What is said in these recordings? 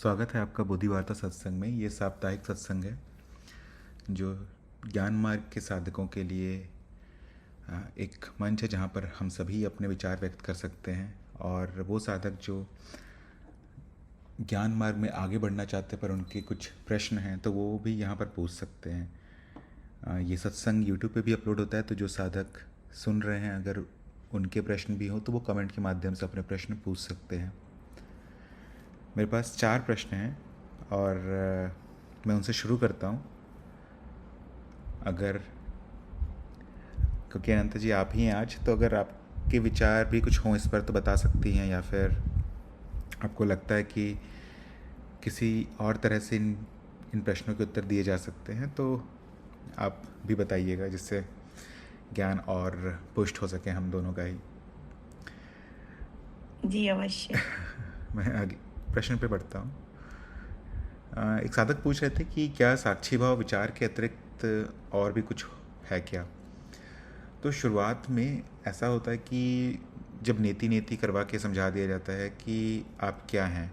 स्वागत है आपका बुद्धिवार्ता सत्संग में। ये साप्ताहिक सत्संग है जो ज्ञान मार्ग के साधकों के लिए एक मंच है जहाँ पर हम सभी अपने विचार व्यक्त कर सकते हैं। और वो साधक जो ज्ञान मार्ग में आगे बढ़ना चाहते हैं पर उनके कुछ प्रश्न हैं तो वो भी यहाँ पर पूछ सकते हैं। ये सत्संग यूट्यूब पे भी अपलोड होता है, तो जो साधक सुन रहे हैं अगर उनके प्रश्न भी हो तो वो कमेंट के माध्यम से अपने प्रश्न पूछ सकते हैं। मेरे पास 4 प्रश्न हैं और मैं उनसे शुरू करता हूँ। अगर क्योंकि अनंत जी आप ही हैं आज, तो अगर आपके विचार भी कुछ हों इस पर तो बता सकती हैं, या फिर आपको लगता है कि किसी और तरह से इन प्रश्नों के उत्तर दिए जा सकते हैं तो आप भी बताइएगा, जिससे ज्ञान और पुष्ट हो सके हम दोनों का ही। जी अवश्य। मैं आगे प्रश्न पे बढ़ता हूँ। एक साधक पूछ रहे थे कि क्या साक्षी भाव विचार के अतिरिक्त और भी कुछ है क्या। तो शुरुआत में ऐसा होता है कि जब नेति नेति करवा के समझा दिया जाता है कि आप क्या हैं,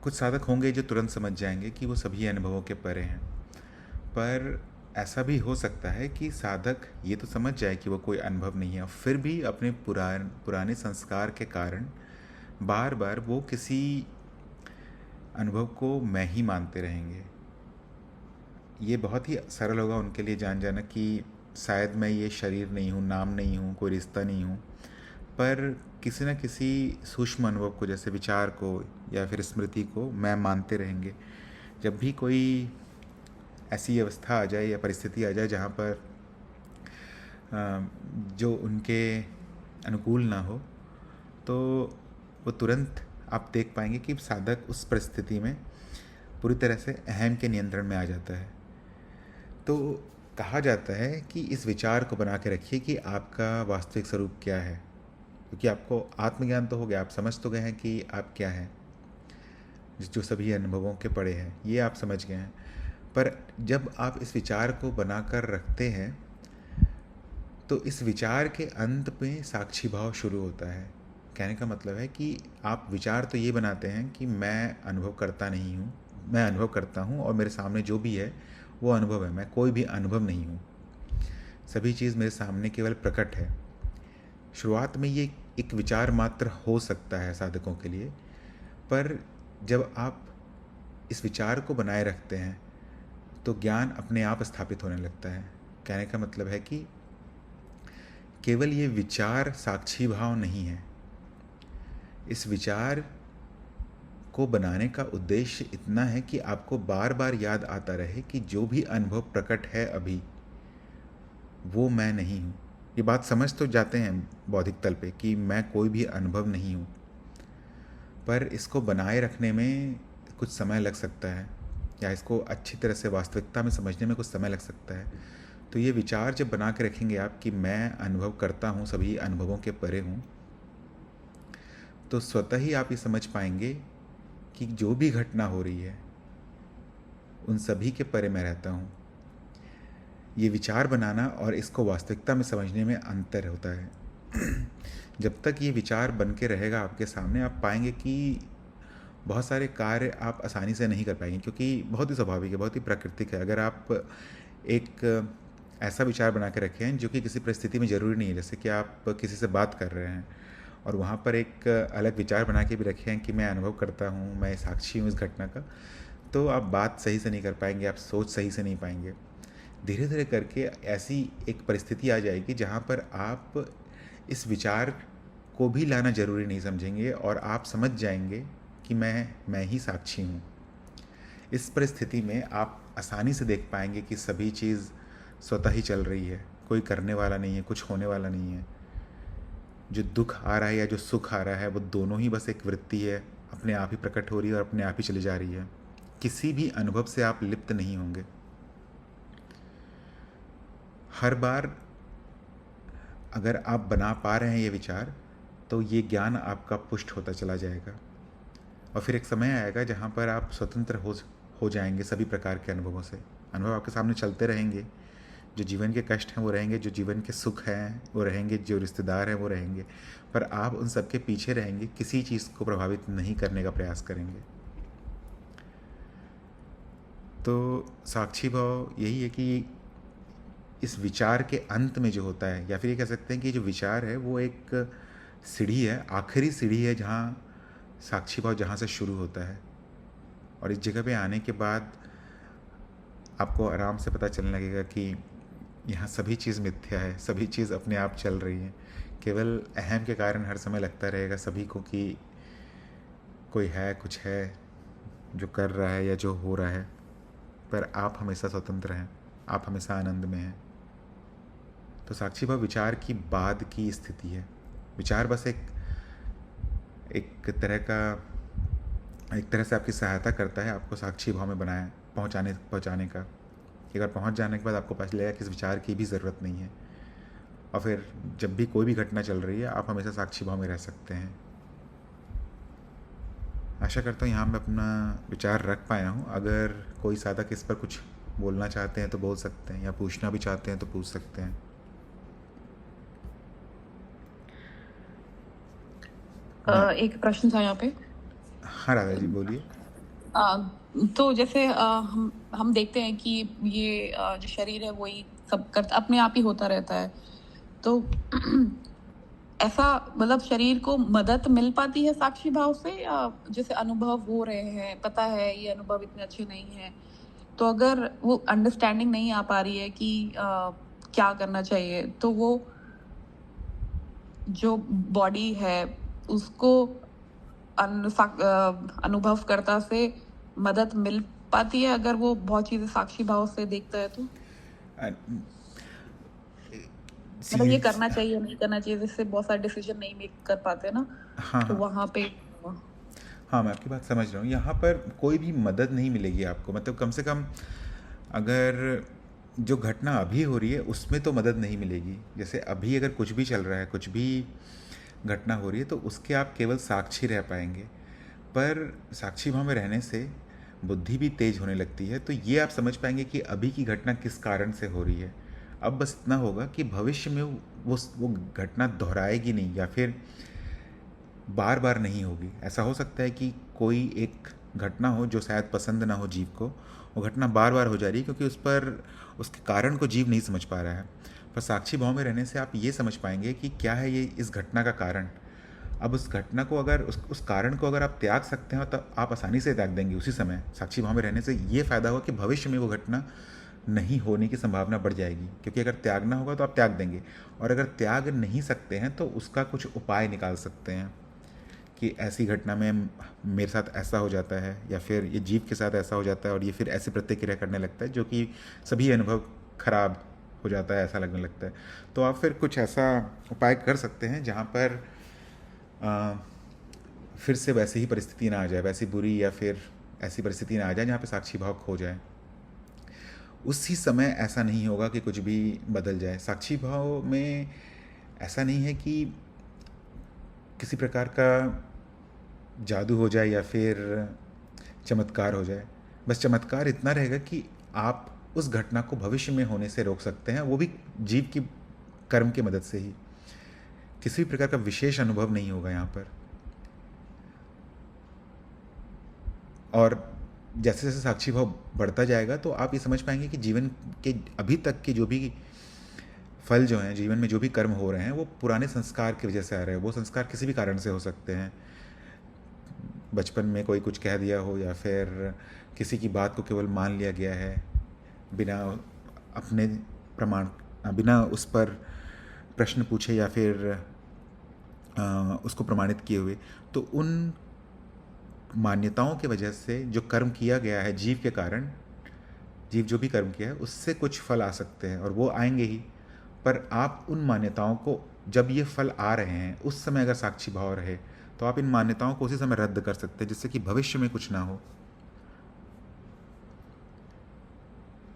कुछ साधक होंगे जो तुरंत समझ जाएंगे कि वो सभी अनुभवों के परे हैं। पर ऐसा भी हो सकता है कि साधक ये तो समझ जाए कि वो कोई अनुभव नहीं है, फिर भी अपने पुराने संस्कार के कारण बार बार वो किसी अनुभव को मैं ही मानते रहेंगे। ये बहुत ही सरल होगा उनके लिए जान जाना कि शायद मैं ये शरीर नहीं हूँ, नाम नहीं हूँ, कोई रिश्ता नहीं हूँ, पर किसी न किसी सूक्ष्म अनुभव को, जैसे विचार को या फिर स्मृति को मैं मानते रहेंगे। जब भी कोई ऐसी अवस्था आ जाए या परिस्थिति आ जाए जहाँ पर जो उनके अनुकूल ना हो, तो वो तुरंत आप देख पाएंगे कि साधक उस परिस्थिति में पूरी तरह से अहम के नियंत्रण में आ जाता है। तो कहा जाता है कि इस विचार को बना के रखिए कि आपका वास्तविक स्वरूप क्या है, क्योंकि आपको आत्मज्ञान तो हो गया, आप समझ तो गए हैं कि आप क्या हैं, जो सभी अनुभवों के पड़े हैं, ये आप समझ गए हैं। पर जब आप इस विचार को बनाकर रखते हैं तो इस विचार के अंत में साक्षी भाव शुरू होता है। कहने का मतलब है कि आप विचार तो ये बनाते हैं कि मैं अनुभव करता नहीं हूँ, मैं अनुभव करता हूँ और मेरे सामने जो भी है वो अनुभव है, मैं कोई भी अनुभव नहीं हूँ, सभी चीज़ मेरे सामने केवल प्रकट है। शुरुआत में ये एक विचार मात्र हो सकता है साधकों के लिए, पर जब आप इस विचार को बनाए रखते हैं तो ज्ञान अपने आप स्थापित होने लगता है। कहने का मतलब है कि केवल ये विचार साक्षी भाव नहीं है, इस विचार को बनाने का उद्देश्य इतना है कि आपको बार बार याद आता रहे कि जो भी अनुभव प्रकट है अभी, वो मैं नहीं हूँ। ये बात समझ तो जाते हैं बौद्धिक तल पे कि मैं कोई भी अनुभव नहीं हूँ, पर इसको बनाए रखने में कुछ समय लग सकता है, या इसको अच्छी तरह से वास्तविकता में समझने में कुछ समय लग सकता है। तो ये विचार जब बना के रखेंगे आप कि मैं अनुभव करता हूँ, सभी अनुभवों के परे हूँ, तो स्वतः ही आप ये समझ पाएंगे कि जो भी घटना हो रही है उन सभी के परे मैं रहता हूँ। ये विचार बनाना और इसको वास्तविकता में समझने में अंतर होता है। जब तक ये विचार बन के रहेगा आपके सामने, आप पाएंगे कि बहुत सारे कार्य आप आसानी से नहीं कर पाएंगे, क्योंकि बहुत ही स्वाभाविक है, बहुत ही प्राकृतिक है। अगर आप एक ऐसा विचार बना के रखे हैं जो कि किसी परिस्थिति में ज़रूरी नहीं है, जैसे कि आप किसी से बात कर रहे हैं और वहाँ पर एक अलग विचार बना के भी रखे हैं कि मैं अनुभव करता हूँ, मैं साक्षी हूँ इस घटना का, तो आप बात सही से नहीं कर पाएंगे, आप सोच सही से नहीं पाएंगे। धीरे धीरे करके ऐसी एक परिस्थिति आ जाएगी जहाँ पर आप इस विचार को भी लाना ज़रूरी नहीं समझेंगे और आप समझ जाएंगे कि मैं ही साक्षी हूँ। इस परिस्थिति में आप आसानी से देख पाएंगे कि सभी चीज़ स्वतः ही चल रही है, कोई करने वाला नहीं है, कुछ होने वाला नहीं है। जो दुख आ रहा है या जो सुख आ रहा है वो दोनों ही बस एक वृत्ति है, अपने आप ही प्रकट हो रही है और अपने आप ही चली जा रही है। किसी भी अनुभव से आप लिप्त नहीं होंगे। हर बार अगर आप बना पा रहे हैं ये विचार, तो ये ज्ञान आपका पुष्ट होता चला जाएगा और फिर एक समय आएगा जहाँ पर आप स्वतंत्र हो जाएंगे सभी प्रकार के अनुभवों से। अनुभव आपके सामने चलते रहेंगे, जो जीवन के कष्ट हैं वो रहेंगे, जो जीवन के सुख हैं वो रहेंगे, जो रिश्तेदार हैं वो रहेंगे, पर आप उन सब के पीछे रहेंगे, किसी चीज़ को प्रभावित नहीं करने का प्रयास करेंगे। तो साक्षी भाव यही है कि इस विचार के अंत में जो होता है, या फिर ये कह सकते हैं कि जो विचार है वो एक सीढ़ी है, आखिरी सीढ़ी है जहाँ साक्षी भाव जहाँ से शुरू होता है। और इस जगह पे आने के बाद आपको आराम से पता चलने लगेगा कि यहाँ सभी चीज़ मिथ्या है, सभी चीज़ अपने आप चल रही है। केवल अहम के कारण हर समय लगता रहेगा सभी को कि कोई है, कुछ है जो कर रहा है या जो हो रहा है, पर आप हमेशा स्वतंत्र हैं, आप हमेशा आनंद में हैं। तो साक्षी भाव विचार की बाद की स्थिति है। विचार बस एक एक तरह का एक तरह से आपकी सहायता करता है आपको साक्षी भाव में बनाए पहुंचाने का। एक बार पहुंच जाने के बाद आपको पता चलेगा कि इस विचार की भी ज़रूरत नहीं है, और फिर जब भी कोई भी घटना चल रही है आप हमेशा साक्षी भाव में रह सकते हैं। आशा करता हूँ यहाँ मैं अपना विचार रख पाया हूँ। अगर कोई साधक इस पर कुछ बोलना चाहते हैं तो बोल सकते हैं, या पूछना भी चाहते हैं तो पूछ सकते हैं। एक प्रश्न था यहाँ पे। हाँ राधा जी बोलिए। तो जैसे हम देखते हैं कि ये जो शरीर है वही सब करता, अपने आप ही होता रहता है। तो ऐसा मतलब शरीर को मदद मिल पाती है साक्षी भाव से, या जैसे अनुभव हो रहे हैं, पता है ये अनुभव इतने अच्छे नहीं है, तो अगर वो अंडरस्टैंडिंग नहीं आ पा रही है कि क्या करना चाहिए, तो वो जो बॉडी है उसको अनुभवकर्ता से मदद मिल पाती है अगर वो बहुत चीजें साक्षी भाव से देखता है? तो मतलब ये करना चाहिए नहीं करना चाहिए, जिससे बहुत सारे डिसीजन नहीं मेक कर पाते ना। हाँ तो हाँ वहाँ पे हाँ, मैं आपकी बात समझ रहा हूँ। यहाँ पर कोई भी मदद नहीं मिलेगी आपको, मतलब कम से कम अगर जो घटना अभी हो रही है उसमें तो मदद नहीं मिलेगी। जैसे अभी अगर कुछ भी चल रहा है, कुछ भी घटना हो रही है, तो उसके आप केवल साक्षी रह पाएंगे। पर साक्षी भाव में रहने से बुद्धि भी तेज होने लगती है, तो ये आप समझ पाएंगे कि अभी की घटना किस कारण से हो रही है। अब बस इतना होगा कि भविष्य में वो घटना दोहराएगी नहीं, या फिर बार बार नहीं होगी। ऐसा हो सकता है कि कोई एक घटना हो जो शायद पसंद ना हो जीव को, वो घटना बार बार हो जा रही है क्योंकि उस पर उसके कारण को जीव नहीं समझ पा रहा है। पर साक्षी भाव में रहने से आप ये समझ पाएंगे कि क्या है ये इस घटना का कारण। अब उस घटना को अगर उस कारण को अगर आप त्याग सकते हैं तो आप आसानी से त्याग देंगे उसी समय। साक्षी भाव में रहने से ये फ़ायदा होगा कि भविष्य में वो घटना नहीं होने की संभावना बढ़ जाएगी, क्योंकि अगर त्यागना होगा तो आप त्याग देंगे, और अगर त्याग नहीं सकते हैं तो उसका कुछ उपाय निकाल सकते हैं कि ऐसी घटना में मेरे साथ ऐसा हो जाता है, या फिर ये जीव के साथ ऐसा हो जाता है और ये फिर ऐसी प्रतिक्रिया करने लगता है जो कि सभी अनुभव खराब हो जाता है, ऐसा लगने लगता है। तो आप फिर कुछ ऐसा उपाय कर सकते हैं जहाँ पर फिर से वैसी ही परिस्थिति ना आ जाए, वैसी बुरी या फिर ऐसी परिस्थिति ना आ जाए जहाँ पे साक्षी भाव खो जाए। उसी समय ऐसा नहीं होगा कि कुछ भी बदल जाए। साक्षी भाव में ऐसा नहीं है कि किसी प्रकार का जादू हो जाए या फिर चमत्कार हो जाए। बस चमत्कार इतना रहेगा कि आप उस घटना को भविष्य में होने से रोक सकते हैं, वो भी जीव की कर्म की मदद से ही। किसी भी प्रकार का विशेष अनुभव नहीं होगा यहाँ पर। और जैसे जैसे साक्षी भाव बढ़ता जाएगा तो आप ये समझ पाएंगे कि जीवन के अभी तक के जो भी फल जो हैं, जीवन में जो भी कर्म हो रहे हैं, वो पुराने संस्कार की वजह से आ रहे हैं। वो संस्कार किसी भी कारण से हो सकते हैं। बचपन में कोई कुछ कह दिया हो, या फिर किसी की बात को केवल मान लिया गया है बिना अपने प्रमाण, बिना उस पर प्रश्न पूछे या फिर उसको प्रमाणित किए हुए। तो उन मान्यताओं की वजह से जो कर्म किया गया है जीव के कारण, जीव जो भी कर्म किया है उससे कुछ फल आ सकते हैं, और वो आएंगे ही। पर आप उन मान्यताओं को, जब ये फल आ रहे हैं उस समय अगर साक्षी भाव रहे तो आप इन मान्यताओं को उसी समय रद्द कर सकते हैं, जिससे कि भविष्य में कुछ ना हो।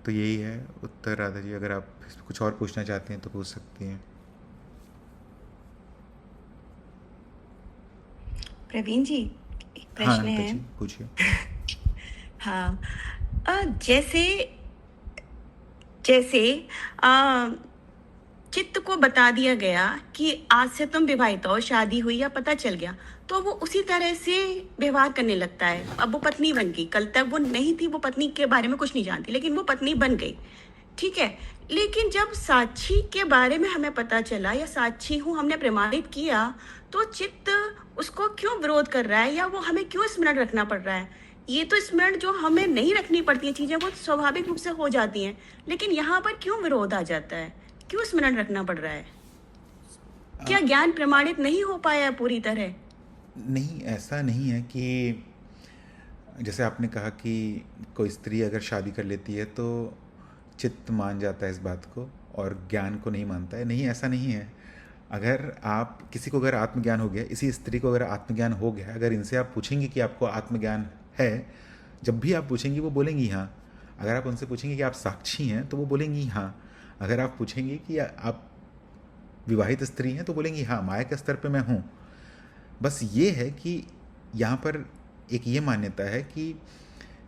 तो यही है उत्तर राधा जी। अगर आप कुछ और पूछना चाहते हैं तो पूछ सकती हैं। प्रवीण जी, एक हाँ प्रश्न अनिता है। जी पूछिए। हाँ, जैसे जैसे आ, चित्त को बता दिया गया कि आज से तुम विवाहित हो, शादी हुई या पता चल गया, तो वो उसी तरह से व्यवहार करने लगता है। अब वो पत्नी बन गई, कल तक वो नहीं थी, वो पत्नी के बारे में कुछ नहीं जानती, लेकिन वो पत्नी बन गई। ठीक है। लेकिन जब साक्षी के बारे में हमें पता चला या साक्षी हूँ हमने प्रमाणित किया, तो चित्त उसको क्यों विरोध कर रहा है या वो हमें क्यों स्मरण रखना पड़ रहा है? ये तो स्मरण जो हमें नहीं रखनी पड़ती है चीजें, वो स्वाभाविक रूप से हो जाती हैं, लेकिन यहाँ पर क्यों विरोध आ जाता है? क्यों स्मरण रखना पड़ रहा है? क्या ज्ञान प्रमाणित नहीं हो पाया है पूरी तरह? नहीं, ऐसा नहीं है कि जैसे आपने कहा कि कोई स्त्री अगर शादी कर लेती है तो चित्त मान जाता है इस बात को और ज्ञान को नहीं मानता है। नहीं, ऐसा नहीं है। अगर आप किसी को अगर आत्मज्ञान हो गया, इसी स्त्री को अगर आत्मज्ञान हो गया, अगर इनसे आप पूछेंगे कि आपको आत्मज्ञान है, जब भी आप पूछेंगी वो बोलेंगी हाँ। अगर आप उनसे पूछेंगे कि आप साक्षी हैं तो वो बोलेंगी हाँ। अगर आप पूछेंगे कि आप विवाहित स्त्री हैं तो बोलेंगी हाँ, माया के स्तर पे मैं हूँ। बस ये है कि यहाँ पर एक ये मान्यता है कि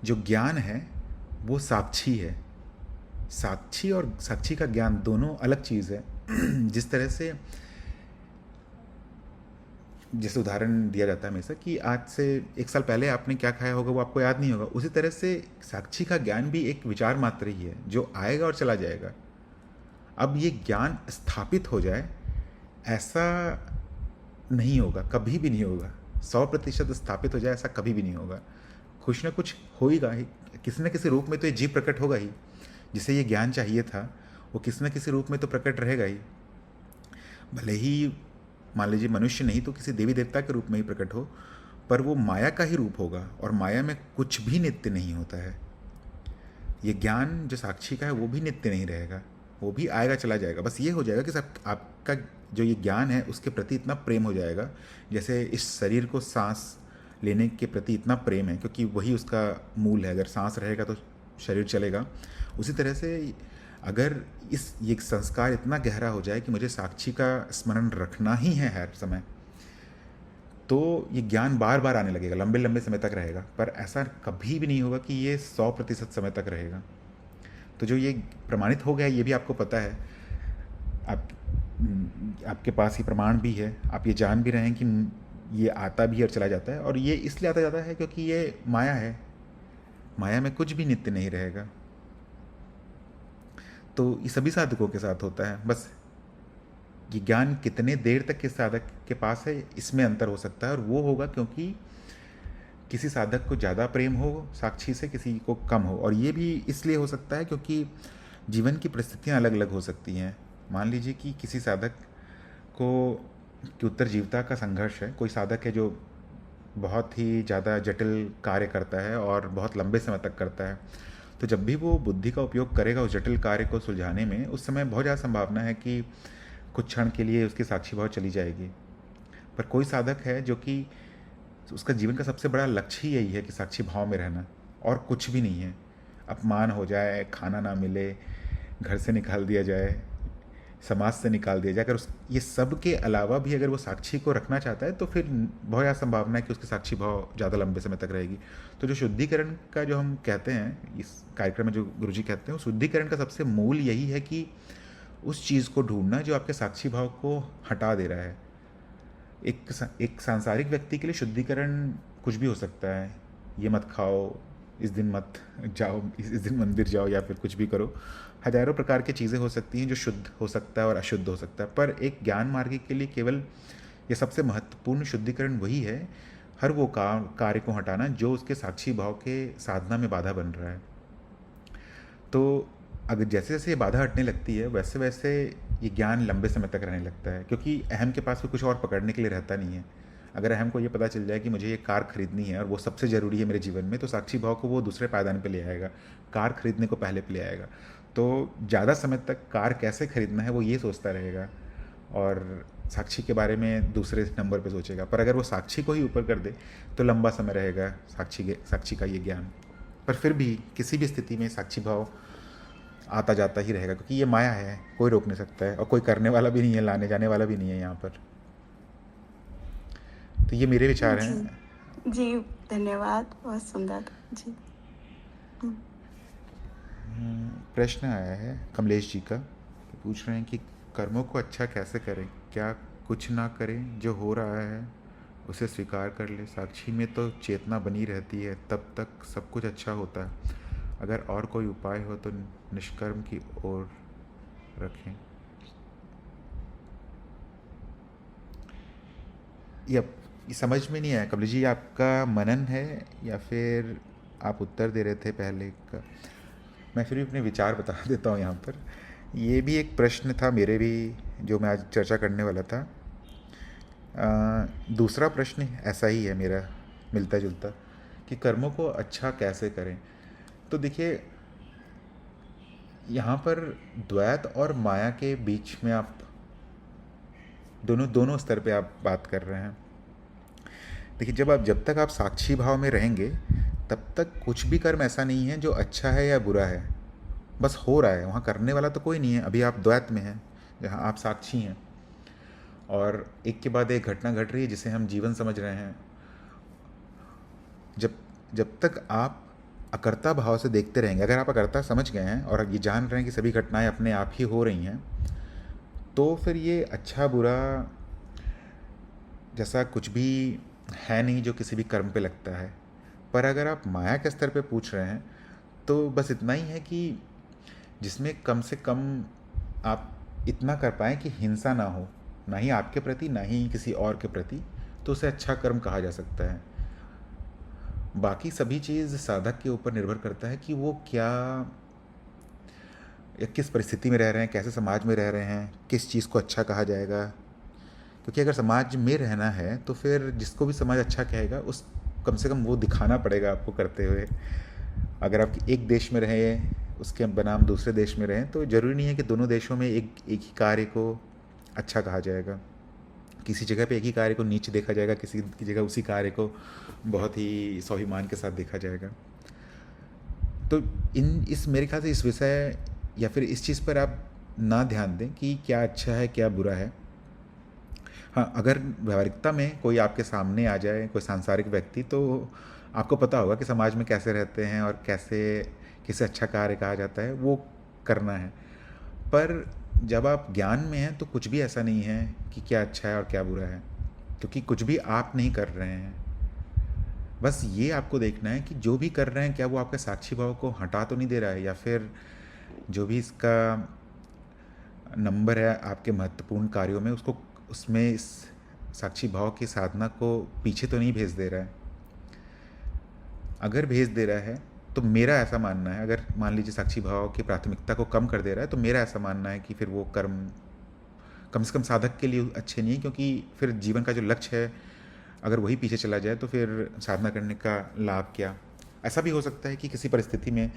जो ज्ञान है वो साक्षी है। साक्षी और साक्षी का ज्ञान दोनों अलग चीज़ है। जिस तरह से जैसे उदाहरण दिया जाता है हमेशा कि आज से 1 साल पहले आपने क्या खाया होगा वो आपको याद नहीं होगा, उसी तरह से साक्षी का ज्ञान भी एक विचार मात्र ही है जो आएगा और चला जाएगा। अब ये ज्ञान स्थापित हो जाए ऐसा नहीं होगा, कभी भी नहीं होगा। 100% स्थापित हो जाए ऐसा कभी भी नहीं होगा। कुछ ना कुछ होगा ही, किसी न किसी रूप में तो ये जीव प्रकट होगा ही। जिसे ये ज्ञान चाहिए था वो किसी न किसी रूप में तो प्रकट रहेगा ही। भले ही मान लीजिए मनुष्य नहीं तो किसी देवी देवता के रूप में ही प्रकट हो, पर वो माया का ही रूप होगा और माया में कुछ भी नित्य नहीं होता है। ये ज्ञान जो साक्षी का है वो भी नित्य नहीं रहेगा, वो भी आएगा चला जाएगा। बस ये हो जाएगा कि सब आपका जो ये ज्ञान है उसके प्रति इतना प्रेम हो जाएगा, जैसे इस शरीर को सांस लेने के प्रति इतना प्रेम है क्योंकि वही उसका मूल है। अगर सांस रहेगा तो शरीर चलेगा। उसी तरह से अगर ये संस्कार इतना गहरा हो जाए कि मुझे साक्षी का स्मरण रखना ही है हर समय, तो ये ज्ञान बार बार आने लगेगा, लंबे लंबे समय तक रहेगा। पर ऐसा कभी भी नहीं होगा कि ये 100% समय तक रहेगा। तो जो ये प्रमाणित हो गया ये भी आपको पता है, आपके पास ये प्रमाण भी है, आप ये जान भी रहे हैं कि ये आता भी और चला जाता है। और ये इसलिए आता जाता है क्योंकि ये माया है, माया में कुछ भी नित्य नहीं रहेगा। तो ये सभी साधकों के साथ होता है। बस ये ज्ञान कितने देर तक किस साधक के पास है इसमें अंतर हो सकता है, और वो होगा क्योंकि किसी साधक को ज़्यादा प्रेम हो साक्षी से, किसी को कम हो। और ये भी इसलिए हो सकता है क्योंकि जीवन की परिस्थितियाँ अलग अलग हो सकती हैं। मान लीजिए कि किसी साधक को कि उत्तरजीविता का संघर्ष है, कोई साधक है जो बहुत ही ज़्यादा जटिल कार्य करता है और बहुत लंबे समय तक करता है, तो जब भी वो बुद्धि का उपयोग करेगा उस जटिल कार्य को सुलझाने में, उस समय बहुत ज़्यादा संभावना है कि कुछ क्षण के लिए उसकी साक्षी भाव चली जाएगी। पर कोई साधक है जो कि उसका जीवन का सबसे बड़ा लक्ष्य ही यही है कि साक्षी भाव में रहना, और कुछ भी नहीं है। अपमान हो जाए, खाना ना मिले, घर से निकाल दिया जाए, समाज से निकाल दिया जाए, अगर ये सब के अलावा भी अगर वो साक्षी को रखना चाहता है तो फिर बहुत ज़्यादा संभावना है कि उसकी साक्षी भाव ज़्यादा लंबे समय तक रहेगी। तो जो शुद्धिकरण का जो हम कहते हैं इस कार्यक्रम में, जो गुरुजी कहते हैं, वो शुद्धिकरण का सबसे मूल यही है कि उस चीज़ को ढूंढना जो आपके साक्षी भाव को हटा दे रहा है। एक सांसारिक व्यक्ति के लिए शुद्धिकरण कुछ भी हो सकता है, ये मत खाओ, इस दिन मत जाओ, इस दिन मंदिर जाओ, या फिर कुछ भी करो। हजारों प्रकार की चीज़ें हो सकती हैं जो शुद्ध हो सकता है और अशुद्ध हो सकता है। पर एक ज्ञान मार्गी के लिए केवल ये सबसे महत्वपूर्ण शुद्धिकरण वही है, हर वो कार्य को हटाना जो उसके साक्षी भाव के साधना में बाधा बन रहा है। तो अगर जैसे जैसे ये बाधा हटने लगती है वैसे वैसे ये ज्ञान लंबे समय तक रहने लगता है, क्योंकि अहम के पास कोई कुछ और पकड़ने के लिए रहता नहीं है। अगर अहम को ये पता चल जाए कि मुझे ये कार खरीदनी है और वो सबसे ज़रूरी है मेरे जीवन में, तो साक्षी भाव को वो दूसरे पायदान पे ले आएगा, कार खरीदने को पहले पे ले आएगा। तो ज़्यादा समय तक कार कैसे खरीदना है वो ये सोचता रहेगा और साक्षी के बारे में दूसरे नंबर पे सोचेगा। पर अगर वो साक्षी को ही ऊपर कर दे तो लंबा समय रहेगा साक्षी का ये ज्ञान। पर फिर भी किसी भी स्थिति में साक्षी भाव आता जाता ही रहेगा, क्योंकि ये माया है, कोई रोक नहीं सकता है और कोई करने वाला भी नहीं है, लाने जाने वाला भी नहीं है यहाँ पर। तो ये मेरे विचार जी हैं। जी, धन्यवाद, बहुत सुंदर। जी। प्रश्न आया है कमलेश जी का, कि पूछ रहे हैं कि कर्मों को अच्छा कैसे करें, क्या कुछ ना करें, जो हो रहा है उसे स्वीकार कर ले, साक्षी में तो चेतना बनी रहती है, तब तक सब कुछ अच्छा होता है, अगर और कोई उपाय हो तो निष्कर्म की ओर रखें। ये समझ में नहीं आया कमलेश जी, आपका मनन है या फिर आप उत्तर दे रहे थे पहले का? मैं फिर भी अपने विचार बता देता हूँ यहाँ पर। ये भी एक प्रश्न था मेरे भी, जो मैं आज चर्चा करने वाला था। दूसरा प्रश्न ऐसा ही है मेरा, मिलता जुलता, कि कर्मों को अच्छा कैसे करें। तो देखिए, यहाँ पर द्वैत और माया के बीच में आप दोनों स्तर पे आप बात कर रहे हैं। देखिए, जब तक आप साक्षी भाव में रहेंगे, तब तक कुछ भी कर्म ऐसा नहीं है जो अच्छा है या बुरा है, बस हो रहा है, वहाँ करने वाला तो कोई नहीं है। अभी आप द्वैत में हैं, जहाँ आप साक्षी हैं, और एक के बाद एक घटना घट रही है जिसे हम जीवन समझ रहे हैं। जब तक आप अकर्ता भाव से देखते रहेंगे, अगर आप अकर्ता समझ गए हैं और ये जान रहे हैं कि सभी घटनाएं अपने आप ही हो रही हैं, तो फिर ये अच्छा बुरा जैसा कुछ भी है नहीं जो किसी भी कर्म पे लगता है। पर अगर आप माया के स्तर पे पूछ रहे हैं, तो बस इतना ही है कि जिसमें कम से कम आप इतना कर पाएँ कि हिंसा ना हो, ना ही आपके प्रति ना ही किसी और के प्रति, तो उसे अच्छा कर्म कहा जा सकता है। बाकी सभी चीज़ साधक के ऊपर निर्भर करता है कि वो क्या या किस परिस्थिति में रह रहे हैं, कैसे समाज में रह रहे हैं, किस चीज़ को अच्छा कहा जाएगा। क्योंकि अगर समाज में रहना है तो फिर जिसको भी समाज अच्छा कहेगा, उस कम से कम वो दिखाना पड़ेगा आपको करते हुए। अगर आप एक देश में रहें, उसके बनाम दूसरे देश में रहें, तो ज़रूरी नहीं है कि दोनों देशों में एक ही कार्य को अच्छा कहा जाएगा। किसी जगह पे एक ही कार्य को नीच देखा जाएगा, किसी की जगह उसी कार्य को बहुत ही स्वाभिमान के साथ देखा जाएगा। तो इस मेरे ख्याल से इस विषय या फिर इस चीज़ पर आप ना ध्यान दें कि क्या अच्छा है क्या बुरा है। हाँ, अगर व्यावहारिकता में कोई आपके सामने आ जाए, कोई सांसारिक व्यक्ति, तो आपको पता होगा कि समाज में कैसे रहते हैं और कैसे किसे अच्छा कार्य कहा जाता है, वो करना है। पर जब आप ज्ञान में हैं तो कुछ भी ऐसा नहीं है कि क्या अच्छा है और क्या बुरा है, क्योंकि कुछ भी आप नहीं कर रहे हैं। बस ये आपको देखना है कि जो भी कर रहे हैं, क्या वो आपके साक्षी भाव को हटा तो नहीं दे रहा है, या फिर जो भी इसका नंबर है आपके महत्वपूर्ण कार्यों में, उसमें इस साक्षी भाव की साधना को पीछे तो नहीं भेज दे रहा है। अगर भेज दे रहा है तो मेरा ऐसा मानना है, अगर मान लीजिए साक्षी भाव की प्राथमिकता को कम कर दे रहा है, तो मेरा ऐसा मानना है कि फिर वो कर्म कम से कम साधक के लिए अच्छे नहीं है। क्योंकि फिर जीवन का जो लक्ष्य है, अगर वही पीछे चला जाए तो फिर साधना करने का लाभ क्या। ऐसा भी हो सकता है कि किसी परिस्थिति में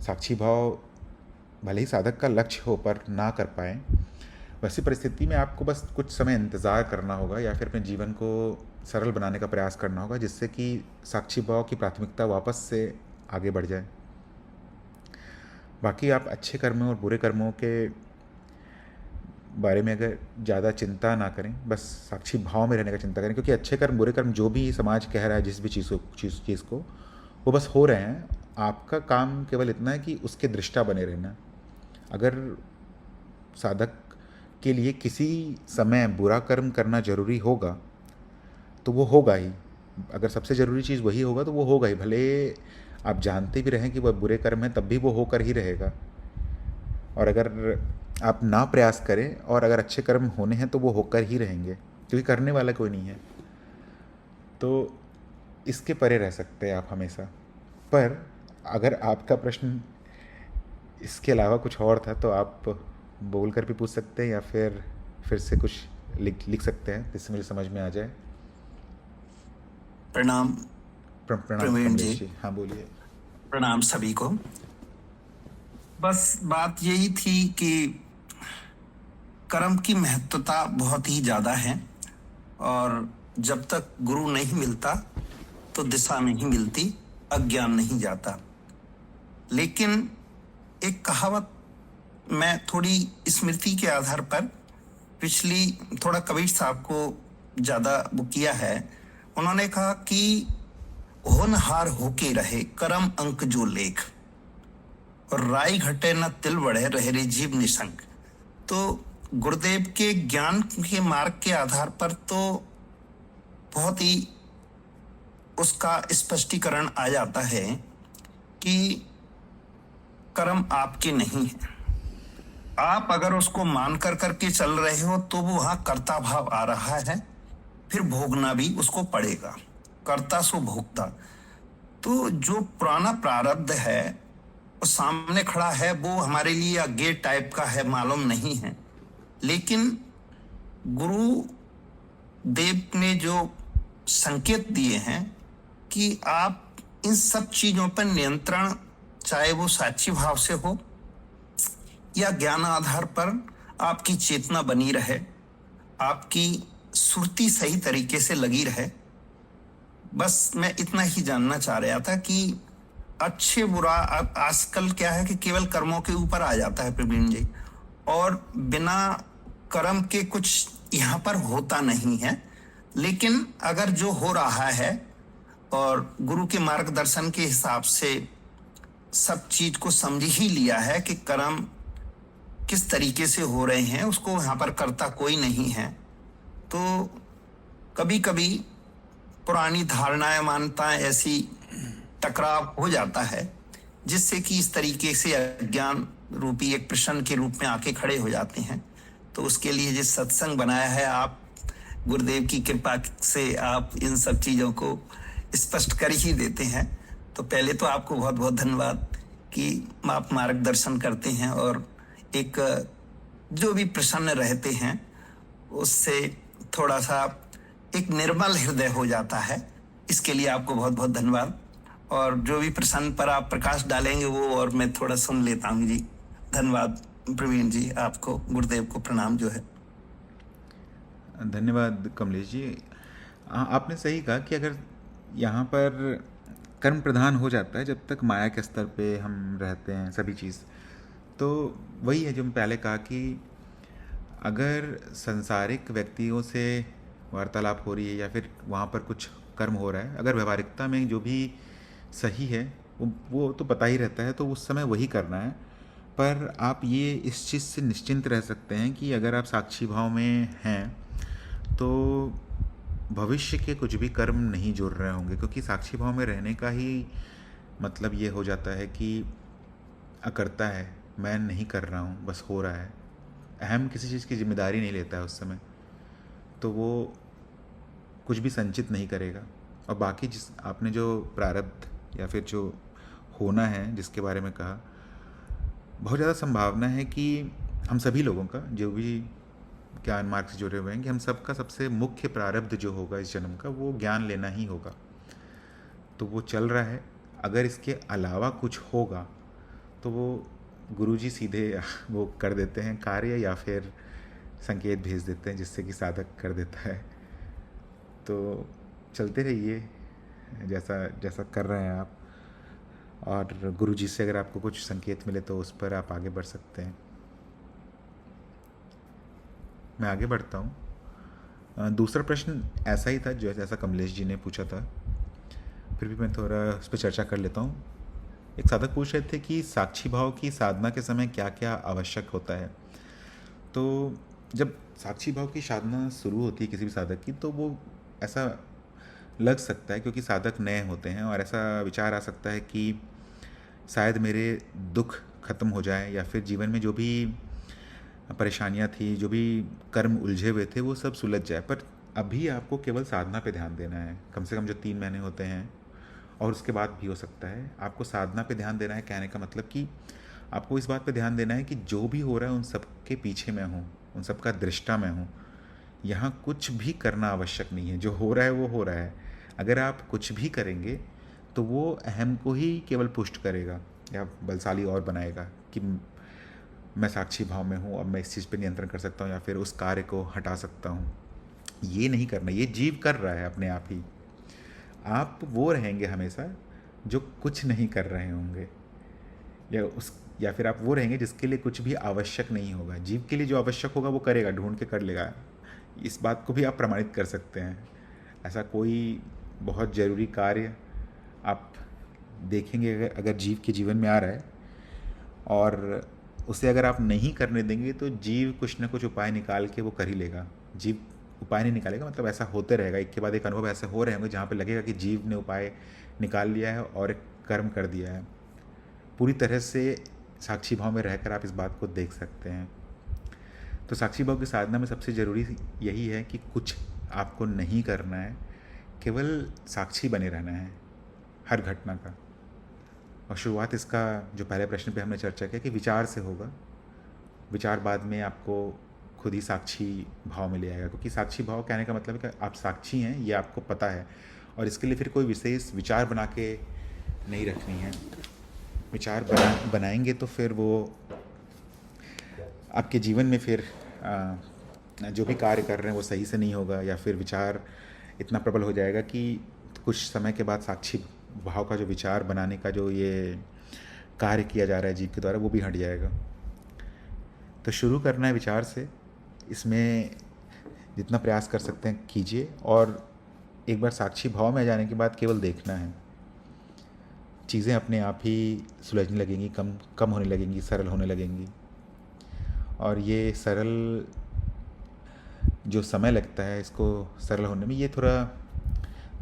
साक्षी भाव भले ही साधक का लक्ष्य हो पर ना कर पाए, वैसी परिस्थिति में आपको बस कुछ समय इंतज़ार करना होगा या फिर अपने जीवन को सरल बनाने का प्रयास करना होगा, जिससे कि साक्षी भाव की प्राथमिकता वापस से आगे बढ़ जाए। बाकी आप अच्छे कर्मों और बुरे कर्मों के बारे में अगर ज़्यादा चिंता ना करें, बस साक्षी भाव में रहने का चिंता करें। क्योंकि अच्छे कर्म बुरे कर्म जो भी समाज कह रहा है, जिस भी चीज़ को वो बस हो रहे हैं। आपका काम केवल इतना है कि उसके दृष्टा बने रहना। अगर साधक के लिए किसी समय बुरा कर्म करना जरूरी होगा तो वो होगा ही। अगर सबसे ज़रूरी चीज़ वही होगा तो वो होगा ही, भले आप जानते भी रहें कि वह बुरे कर्म है, तब भी वो होकर ही रहेगा। और अगर आप ना प्रयास करें और अगर अच्छे कर्म होने हैं तो वो होकर ही रहेंगे, क्योंकि करने वाला कोई नहीं है। तो इसके परे रह सकते हैं आप हमेशा। पर अगर आपका प्रश्न इसके अलावा कुछ और था तो आप बोल कर भी पूछ सकते हैं, या फिर से कुछ लिख सकते हैं जिससे मुझे समझ में आ जाए। प्रणाम प्रवीण जी। हाँ बोलिए। प्रणाम सभी को। बस बात यही थी कि कर्म की महत्वता बहुत ही ज़्यादा है, और जब तक गुरु नहीं मिलता तो दिशा नहीं मिलती, अज्ञान नहीं जाता। लेकिन एक कहावत मैं थोड़ी स्मृति के आधार पर पिछली थोड़ा कबीर साहब को ज़्यादा वो किया है। उन्होंने कहा कि होनहार होके रहे करम अंक जो लेख। और राई घटे न तिल बढ़े, रहे रे जीव निशंक। तो गुरुदेव के ज्ञान के मार्ग के आधार पर तो बहुत ही उसका स्पष्टीकरण आ जाता है कि कर्म आपके नहीं है। आप अगर उसको मान कर करके चल रहे हो तो वो वहां कर्ता भाव आ रहा है, फिर भोगना भी उसको पड़ेगा। कर्ता सो भोगता। तो जो पुराना प्रारब्ध है वो सामने खड़ा है, वो हमारे लिए अज्ञेय टाइप का है, मालूम नहीं है। लेकिन गुरु देव ने जो संकेत दिए हैं कि आप इन सब चीजों पर नियंत्रण, चाहे वो साक्षी भाव से हो या ज्ञान आधार पर आपकी चेतना बनी रहे, आपकी सुरती सही तरीके से लगी रहे। बस मैं इतना ही जानना चाह रहा था कि अच्छे बुरा आजकल क्या है कि केवल कर्मों के ऊपर आ जाता है प्रवीण जी, और बिना कर्म के कुछ यहाँ पर होता नहीं है। लेकिन अगर जो हो रहा है और गुरु के मार्गदर्शन के हिसाब से सब चीज को समझ ही लिया है कि कर्म किस तरीके से हो रहे हैं, उसको यहाँ पर करता कोई नहीं है, तो कभी कभी पुरानी धारणाएं, मान्यताएं ऐसी टकराव हो जाता है जिससे कि इस तरीके से अज्ञान रूपी एक प्रश्न के रूप में आके खड़े हो जाते हैं। तो उसके लिए जिस सत्संग बनाया है, आप गुरुदेव की कृपा से आप इन सब चीजों को स्पष्ट कर ही देते हैं। तो पहले तो आपको बहुत बहुत धन्यवाद कि आप मार्गदर्शन करते हैं और एक जो भी प्रसन्न रहते हैं उससे थोड़ा सा एक निर्मल हृदय हो जाता है। इसके लिए आपको बहुत बहुत धन्यवाद। और जो भी प्रसन्न पर आप प्रकाश डालेंगे वो और मैं थोड़ा सुन लेता हूँ जी। धन्यवाद प्रवीण जी, आपको गुरुदेव को प्रणाम जो है। धन्यवाद कमलेश जी। आपने सही कहा कि अगर यहाँ पर कर्म प्रधान हो जाता है, जब तक माया के स्तर पे हम रहते हैं सभी चीज़, तो वही है जो मैं पहले कहा कि अगर संसारिक व्यक्तियों से वार्तालाप हो रही है या फिर वहाँ पर कुछ कर्म हो रहा है, अगर व्यवहारिकता में जो भी सही है वो तो पता ही रहता है, तो उस समय वही करना है। पर आप ये इस चीज़ से निश्चिंत रह सकते हैं कि अगर आप साक्षी भाव में हैं तो भविष्य के कुछ भी कर्म नहीं जुड़ रहे होंगे, क्योंकि साक्षी भाव में रहने का ही मतलब ये हो जाता है कि अकर्ता है, मैं नहीं कर रहा हूँ, बस हो रहा है। अहम किसी चीज़ की जिम्मेदारी नहीं लेता है उस समय, तो वो कुछ भी संचित नहीं करेगा। और बाकी जिस आपने जो प्रारब्ध या फिर जो होना है जिसके बारे में कहा, बहुत ज़्यादा संभावना है कि हम सभी लोगों का, जो भी ज्ञान मार्ग से जुड़े हुए हैं, कि हम सबका सबसे मुख्य प्रारब्ध जो होगा इस जन्म का, वो ज्ञान लेना ही होगा। तो वो चल रहा है। अगर इसके अलावा कुछ होगा तो वो गुरुजी सीधे वो कर देते हैं कार्य, या फिर संकेत भेज देते हैं जिससे कि साधक कर देता है। तो चलते रहिए जैसा जैसा कर रहे हैं आप, और गुरुजी से अगर आपको कुछ संकेत मिले तो उस पर आप आगे बढ़ सकते हैं। मैं आगे बढ़ता हूँ। दूसरा प्रश्न ऐसा ही था जो जैसा कमलेश जी ने पूछा था, फिर भी मैं थोड़ा उस पर चर्चा कर लेता हूँ। एक साधक पूछ रहे थे कि साक्षी भाव की साधना के समय क्या क्या आवश्यक होता है। तो जब साक्षी भाव की साधना शुरू होती है किसी भी साधक की, तो वो ऐसा लग सकता है, क्योंकि साधक नए होते हैं, और ऐसा विचार आ सकता है कि शायद मेरे दुख खत्म हो जाए, या फिर जीवन में जो भी परेशानियां थी, जो भी कर्म उलझे हुए थे, वो सब सुलझ जाए। पर अभी आपको केवल साधना पे ध्यान देना है, कम से कम जो 3 महीने होते हैं, और उसके बाद भी हो सकता है। आपको साधना पे ध्यान देना है, कहने का मतलब कि आपको इस बात पे ध्यान देना है कि जो भी हो रहा है उन सब के पीछे मैं हूँ, उन सब का दृष्टा मैं हूँ। यहाँ कुछ भी करना आवश्यक नहीं है, जो हो रहा है वो हो रहा है। अगर आप कुछ भी करेंगे तो वो अहम को ही केवल पुष्ट करेगा या बलशाली और बनाएगा कि मैं साक्षी भाव में हूँ, अब मैं इस चीज़ पे नियंत्रण कर सकता हूँ या फिर उस कार्य को हटा सकता हूँ। ये नहीं करना, ये जीव कर रहा है अपने आप ही। आप वो रहेंगे हमेशा जो कुछ नहीं कर रहे होंगे, या फिर आप वो रहेंगे जिसके लिए कुछ भी आवश्यक नहीं होगा। जीव के लिए जो आवश्यक होगा वो करेगा, ढूंढ के कर लेगा। इस बात को भी आप प्रमाणित कर सकते हैं। ऐसा कोई बहुत ज़रूरी कार्य आप देखेंगे अगर जीव के जीवन में आ रहा है, और उसे अगर आप नहीं करने देंगे तो जीव कुछ ना कुछ उपाय निकाल के वो कर ही लेगा। जीव उपाय नहीं निकालेगा, मतलब ऐसा होते रहेगा, एक के बाद एक अनुभव ऐसे हो रहे होंगे जहाँ पे लगेगा कि जीव ने उपाय निकाल लिया है और एक कर्म कर दिया है। पूरी तरह से साक्षी भाव में रहकर आप इस बात को देख सकते हैं। तो साक्षी भाव की साधना में सबसे ज़रूरी यही है कि कुछ आपको नहीं करना है, केवल साक्षी बने रहना है हर घटना का। और शुरुआत इसका जो पहले प्रश्न पे हमने चर्चा किया कि विचार से होगा। विचार बाद में आपको खुद ही साक्षी भाव में ले आएगा, क्योंकि साक्षी भाव कहने का मतलब है कि आप साक्षी हैं, ये आपको पता है, और इसके लिए फिर कोई विशेष विचार बना के नहीं रखनी है। विचार बनाएंगे तो फिर वो आपके जीवन में फिर जो भी कार्य कर रहे हैं वो सही से नहीं होगा, या फिर विचार इतना प्रबल हो जाएगा कि कुछ समय के बाद साक्षी भाव का जो विचार बनाने का जो ये कार्य किया जा रहा है जीव के द्वारा वो भी हट जाएगा। तो शुरू करना है विचार से, इसमें जितना प्रयास कर सकते हैं कीजिए, और एक बार साक्षी भाव में आ जाने के बाद केवल देखना है। चीज़ें अपने आप ही सुलझने लगेंगी, कम होने लगेंगी, सरल होने लगेंगी। और ये सरल जो समय लगता है इसको सरल होने में, ये थोड़ा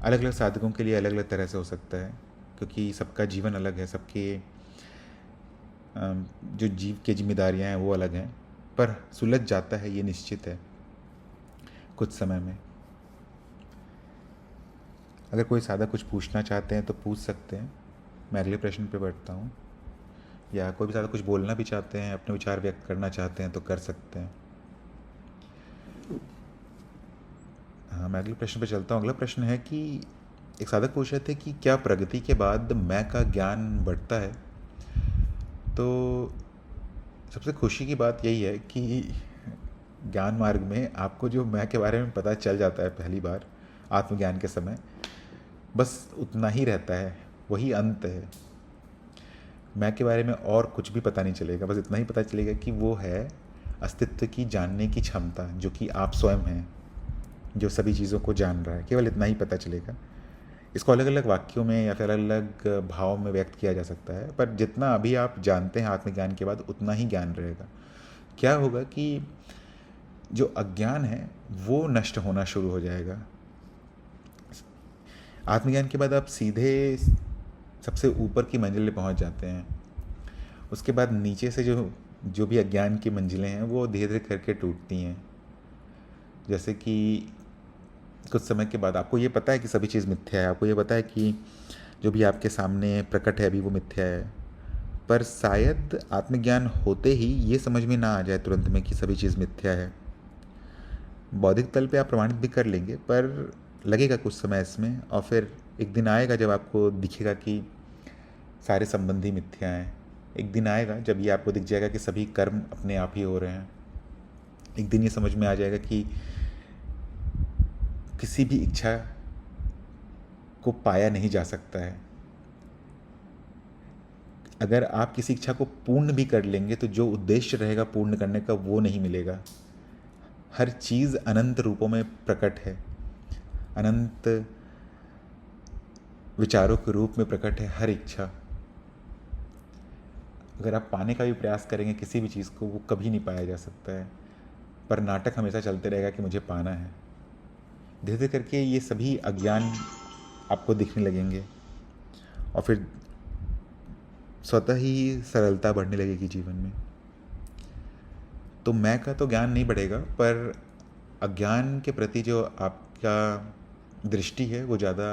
अलग अलग साधकों के लिए अलग अलग तरह से हो सकता है, क्योंकि सबका जीवन अलग है, सबके जो जीव की जिम्मेदारियां हैं वो अलग हैं, पर सुलझ जाता है ये निश्चित है कुछ समय में। अगर कोई साधक कुछ पूछना चाहते हैं तो पूछ सकते हैं, मैं अगले प्रश्न पे बढ़ता हूँ। या कोई भी साधक कुछ बोलना भी चाहते हैं, अपने विचार व्यक्त करना चाहते हैं तो कर सकते हैं। हाँ, मैं अगले प्रश्न पे चलता हूँ। अगला प्रश्न है कि एक साधक पूछ रहे थे कि क्या प्रगति के बाद मैं का ज्ञान बढ़ता है। तो सबसे खुशी की बात यही है कि ज्ञान मार्ग में आपको जो मैं के बारे में पता चल जाता है पहली बार आत्मज्ञान के समय, बस उतना ही रहता है, वही अंत है। मैं के बारे में और कुछ भी पता नहीं चलेगा, बस इतना ही पता चलेगा कि वो है अस्तित्व की जानने की क्षमता, जो कि आप स्वयं हैं, जो सभी चीज़ों को जान रहा है, केवल इतना ही पता चलेगा। इसको अलग अलग वाक्यों में या फिर अलग अलग भाव में व्यक्त किया जा सकता है, पर जितना अभी आप जानते हैं आत्मज्ञान के बाद उतना ही ज्ञान रहेगा। क्या होगा कि जो अज्ञान है वो नष्ट होना शुरू हो जाएगा। आत्मज्ञान के बाद आप सीधे सबसे ऊपर की मंजिल पे पहुंच जाते हैं। उसके बाद नीचे से जो भी अज्ञान की मंजिलें हैं वो धीरे धीरे करके टूटती हैं। जैसे कि कुछ समय के बाद आपको ये पता है कि सभी चीज़ मिथ्या है, आपको ये पता है कि जो भी आपके सामने प्रकट है अभी वो मिथ्या है, पर शायद आत्मज्ञान होते ही ये समझ में ना आ जाए तुरंत में कि सभी चीज़ मिथ्या है। बौद्धिक तल पे आप प्रमाणित भी कर लेंगे, पर लगेगा कुछ समय इसमें, और फिर एक दिन आएगा जब आपको दिखेगा कि सारे संबंधी मिथ्या हैं। एक दिन आएगा जब ये आपको दिख जाएगा कि सभी कर्म अपने आप ही हो रहे हैं। एक दिन ये समझ में आ जाएगा कि किसी भी इच्छा को पाया नहीं जा सकता है। अगर आप किसी इच्छा को पूर्ण भी कर लेंगे तो जो उद्देश्य रहेगा पूर्ण करने का वो नहीं मिलेगा। हर चीज़ अनंत रूपों में प्रकट है, अनंत विचारों के रूप में प्रकट है हर इच्छा। अगर आप पाने का भी प्रयास करेंगे किसी भी चीज़ को, वो कभी नहीं पाया जा सकता है, पर नाटक हमेशा चलते रहेगा कि मुझे पाना है। धीरे धीरे करके ये सभी अज्ञान आपको दिखने लगेंगे, और फिर स्वतः ही सरलता बढ़ने लगेगी जीवन में। तो मैं का तो ज्ञान नहीं बढ़ेगा, पर अज्ञान के प्रति जो आपका दृष्टि है वो ज़्यादा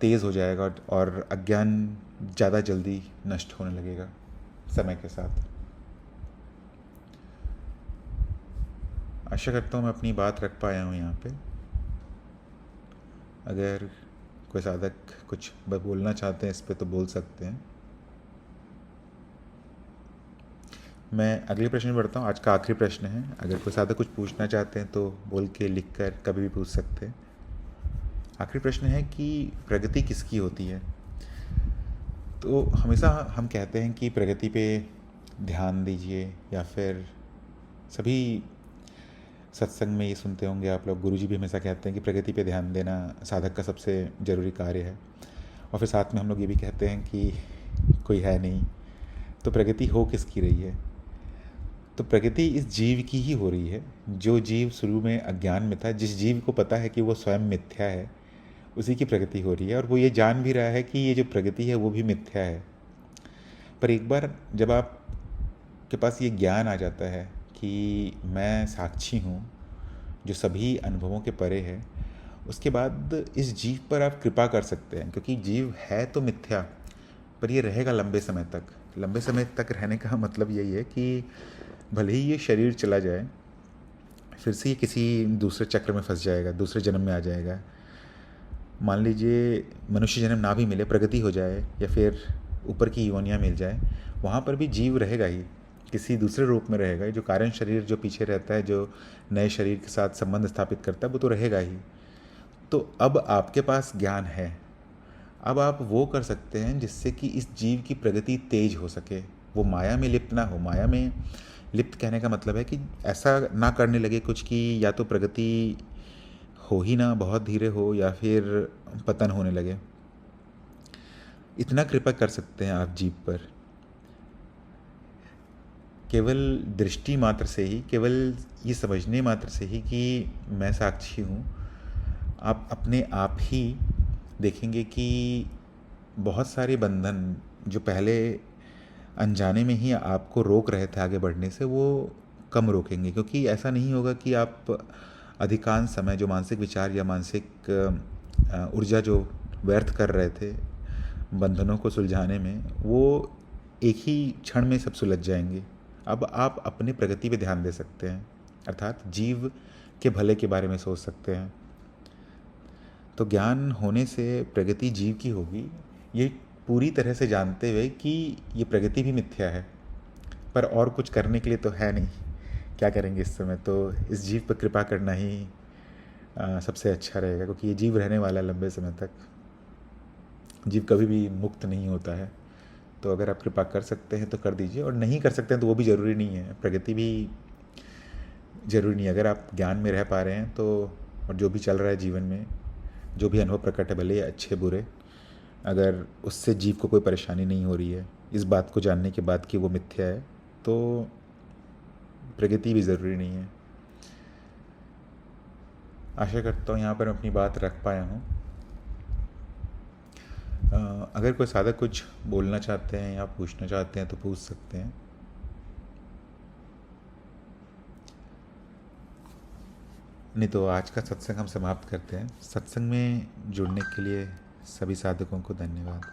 तेज़ हो जाएगा, और अज्ञान ज़्यादा जल्दी नष्ट होने लगेगा समय के साथ। आशा करता हूँ मैं अपनी बात रख पाया हूँ यहाँ पे। अगर कोई साधक कुछ बोलना चाहते हैं इस पे तो बोल सकते हैं। मैं अगले प्रश्न में बढ़ता हूँ। आज का आखिरी प्रश्न है। अगर कोई साधक कुछ पूछना चाहते हैं तो बोल के लिख कर कभी भी पूछ सकते हैं। आखिरी प्रश्न है कि प्रगति किसकी होती है। तो हमेशा हम कहते हैं कि प्रगति पे ध्यान दीजिए, या फिर सभी सत्संग में ये सुनते होंगे आप लोग, गुरुजी भी हमेशा कहते हैं कि प्रगति पे ध्यान देना साधक का सबसे ज़रूरी कार्य है। और फिर साथ में हम लोग ये भी कहते हैं कि कोई है नहीं, तो प्रगति हो किसकी रही है? तो प्रगति इस जीव की ही हो रही है, जो जीव शुरू में अज्ञान में था, जिस जीव को पता है कि वो स्वयं मिथ्या है, उसी की प्रगति हो रही है। और वो ये जान भी रहा है कि ये जो प्रगति है वो भी मिथ्या है। पर एक बार जब आप के पास ये ज्ञान आ जाता है कि मैं साक्षी हूँ जो सभी अनुभवों के परे है, उसके बाद इस जीव पर आप कृपा कर सकते हैं, क्योंकि जीव है तो मिथ्या, पर ये रहेगा लंबे समय तक। लंबे समय तक रहने का मतलब यही है कि भले ही ये शरीर चला जाए, फिर से ये किसी दूसरे चक्र में फंस जाएगा, दूसरे जन्म में आ जाएगा। मान लीजिए मनुष्य जन्म ना भी मिले, प्रगति हो जाए या फिर ऊपर की योनियाँ मिल जाए, वहाँ पर भी जीव रहेगा ही, किसी दूसरे रूप में रहेगा। जो कारण शरीर जो पीछे रहता है, जो नए शरीर के साथ संबंध स्थापित करता है, वो तो रहेगा ही। तो अब आपके पास ज्ञान है, अब आप वो कर सकते हैं जिससे कि इस जीव की प्रगति तेज हो सके, वो माया में लिप्त ना हो। माया में लिप्त कहने का मतलब है कि ऐसा ना करने लगे कुछ कि या तो प्रगति हो ही ना, बहुत धीरे हो, या फिर पतन होने लगे। इतना कृपा कर सकते हैं आप जीव पर, केवल दृष्टि मात्र से ही, केवल ये समझने मात्र से ही कि मैं साक्षी हूँ। आप अपने आप ही देखेंगे कि बहुत सारे बंधन जो पहले अनजाने में ही आपको रोक रहे थे आगे बढ़ने से, वो कम रोकेंगे। क्योंकि ऐसा नहीं होगा कि आप अधिकांश समय जो मानसिक विचार या मानसिक ऊर्जा जो व्यर्थ कर रहे थे बंधनों को सुलझाने में, वो एक ही क्षण में सब सुलझ जाएंगे। अब आप अपनी प्रगति पे ध्यान दे सकते हैं, अर्थात जीव के भले के बारे में सोच सकते हैं। तो ज्ञान होने से प्रगति जीव की होगी, ये पूरी तरह से जानते हुए कि ये प्रगति भी मिथ्या है, पर और कुछ करने के लिए तो है नहीं। क्या करेंगे इस समय? तो इस जीव पर कृपा करना ही सबसे अच्छा रहेगा, क्योंकि ये जीव रहने वाला है लंबे समय तक। जीव कभी भी मुक्त नहीं होता है। तो अगर आप कृपा कर सकते हैं तो कर दीजिए, और नहीं कर सकते हैं तो वो भी ज़रूरी नहीं है, प्रगति भी ज़रूरी नहीं है। अगर आप ज्ञान में रह पा रहे हैं तो, और जो भी चल रहा है जीवन में, जो भी अनुभव प्रकट है, भले ही अच्छे बुरे, अगर उससे जीव को कोई परेशानी नहीं हो रही है इस बात को जानने के बाद कि वो मिथ्या है, तो प्रगति भी ज़रूरी नहीं है। आशा करता हूँ यहाँ पर मैं अपनी बात रख पाया हूँ। अगर कोई साधक कुछ बोलना चाहते हैं या पूछना चाहते हैं तो पूछ सकते हैं। नहीं तो आज का सत्संग हम समाप्त करते हैं। सत्संग में जुड़ने के लिए सभी साधकों को धन्यवाद।